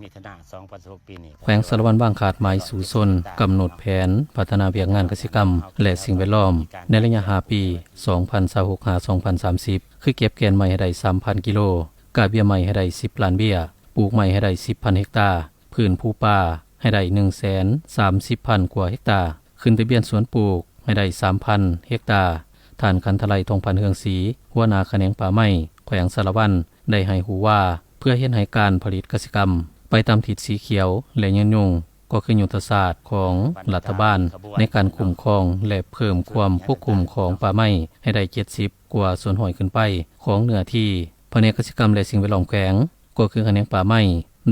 มิถุนายน2016ปีนี้แขวงสารวัตรบ้างขาดหมายสู่ชนกำหนดแผนพัฒนาเวียกงานเกษตรกรรมและสิ่งแวดล้อมในระยะ5ปี2026-2030คือเก็บแกนใหม่ให้ได้ 3,000 กิโลกาเบี้ยใหม่ให้ได้10ล้านเบี้ยปลูกใหม่ให้ได้ 10,000 เฮกตาร์พื้นภูป่าให้ได้ 130,000 กว่าเฮกตาร์ขึ้นทะเบียนสวนปลูกให้ได้ 3,000 เฮกตาร์ท่านคันทไลทองพันเฮืองศรีหัวหน้าแขนงป่าไม้แขวงสารวัตรได้ให้หูว่าเพื่อเฮ็ดให้การผลิตเกษตรกรรมไปตามทิศสีเขียวและยืนยงก็คือยุทธศาสตร์ของรัฐบาลในการคุ้มครองและเพิ่มความควบคุมของป่าไม้ให้ได้70กว่าส่วนหอยขึ้นไปของเนื้อที่แผนกเกษตรกรรมและสิ่งแวดล้อมแขวงก็คือแขนงป่าไม้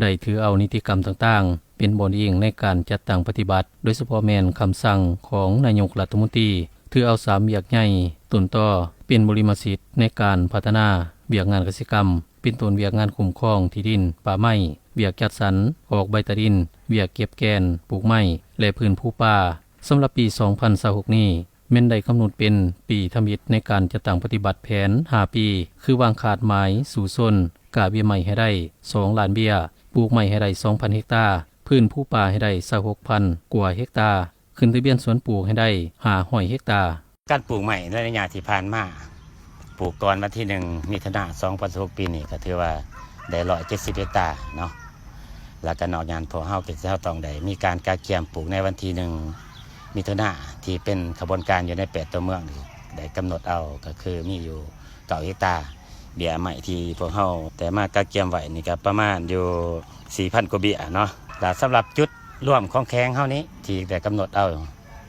ได้ถือเอานิติกรรมต่างๆเป็นบทอิงในการจัดตั้งปฏิบัติโดยเฉพาะแม่นคำสั่งของนายกรัฐมนตรีถือเอา3เวียกใหญ่ต้นต่อเป็นบริมสิทธิ์ในการพัฒนาเวียกงานเกษตรกรรมเป็นต้นเวียกงานคุ้มครองที่ดินป่าไม้เวียกจัดสรรออกใบตาดินเวียกเก็บแกนปลูกไม้และพื้นภูป่าสำหรับปี2026นี้แม่นได้กำหนดเป็นปีทมิตในการจัดตั้งปฏิบัติแผน5ปีคือวางขาดหมายสู่ชนกาเบี้ยใหม่ให้ได้2ล้านเบี้ยปลูกไม้ให้ได้ 2,000 เฮกตาร์พื้นภูป่าให้ได้ 26,000 กว่าเฮกตาร์ขึ้นทะเบียนสวนปลูกให้ได้500 เฮกตาร์การปลูกใหม่ในระยะที่ผ่านมาปลูกก่อนวันที่1มิถุนายน2016ปีนี้ก็ถือว่าได้170 เฮกตาร์เนาะแล้วก็นอกจากนั้นพวกเฮาก็จะต้องได้มีการกาเกียมปลูกในวันที่1มิถุนายนที่เป็นขบวนการอยู่ใน8ตัวเมืองนี่ได้กำหนดเอาก็คือมีอยู่9 เฮกตาร์เบี้ยใหม่ที่พวกเฮาแต่มากาเกียมไว้นี่ก็ประมาณอยู่ 4,000 กว่าเบี้ยเนาะแล้วสำหรับจุดร่วมของแข้งเฮานี้ที่ได้กำหนดเอา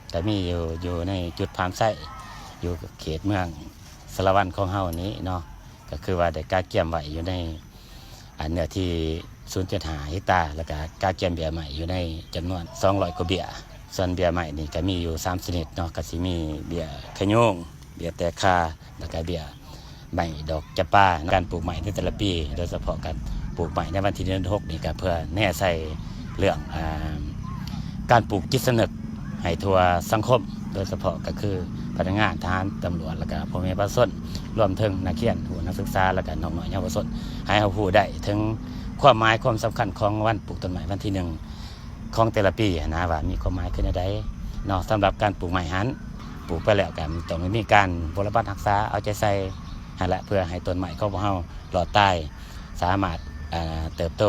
แต่มีอยู่ในจุดพามไส้อยู่เขตเมืองสารวัตรของเฮานี้เนาะก็คือว่าได้กาเกียมไว้อยู่ในเนื้อที่0.5 เฮกตาร์แล้วก็กาเกียมเบี้ยใหม่อยู่ในจำนวน200 กว่าเบี้ยส่วนเบี้ยใหม่นี่ก็มีอยู่3ชนิดเนาะก็สิมีเบี้ยขะโยงเบี้ยแตกคาแล้วก็เบี้ยใหม่ดอกจำปาการปลูกใหม่ในแต่ละปีโดยเฉพาะการปลูกใหม่ในวันที่6นี่ก็เพื่อแน่ใส่เรื่องการปลูกจิตสำนึกให้ทั่วสังคมโดยเฉพาะก็คือพนักงานทหารตำรวจแล้วก็พ่อแม่ประชาชนรวมถึงนักเรียนผู้นักศึกษาแล้วก็น้องๆเยาวชนให้เขารู้ได้ถึงความหมายความสำคัญของวันปลูกต้นไม้วันที่1ของแต่ละปีนะว่ามีความหมายขึ้นใดเนาะสำหรับการปลูกไม้หันปลูกไปแล้วก็ต้องมีการบำรุงรักษาเอาใจใส่ให้ละเพื่อให้ต้นไม้ของพวกเราหลอดตายสามารถเติบโต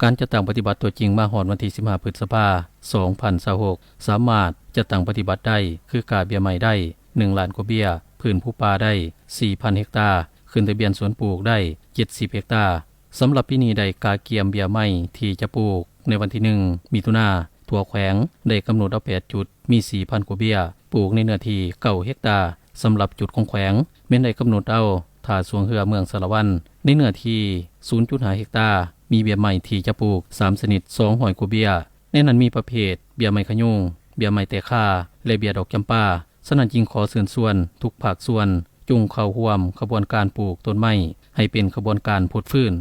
การจัดตั้งปฏิบัติตัวจริงมาฮอดวันที่15พฤษภาคม2026สามารถจัดตั้งปฏิบัติได้คือกาเบี้ยใหม่ได้1ล้านกว่าเบี้ยพื้นภูป่าได้ 4,000 เฮกตาร์ขึ้นทะเบียนสวนปลูกได้70 เฮกตาร์สำหรับปีนี้ได้กาเกียมเบี้ยใหม่ที่จะปลูกในวันที่1มิถุนายนทั่วแขวงได้กำหนดเอา8จุดมี 4,000 กว่าเบี้ยปลูกในเนื้อที่9เฮกตาร์สำหรับจุดของแขวงแม้นได้กำหนดเอาท่าสวงเรือเมืองสารวัตรในเนื้อที่ 0.5 เฮกตาร์มีเบี้ยใหม่ที่จะปลูก3ชนิด200 กว่าเบี้ยในนั้นมีประเภทเบี้ยไม้ขะโยงเบี้ยไม้แตกคาและเบี้ยดอกจำปาฉะนั้นจึงขอเชิญชวนทุกภาคส่วนจงเข้าร่วมขบวนการปลูกต้นไม้ให้เป็นขบวนการพดฟื้น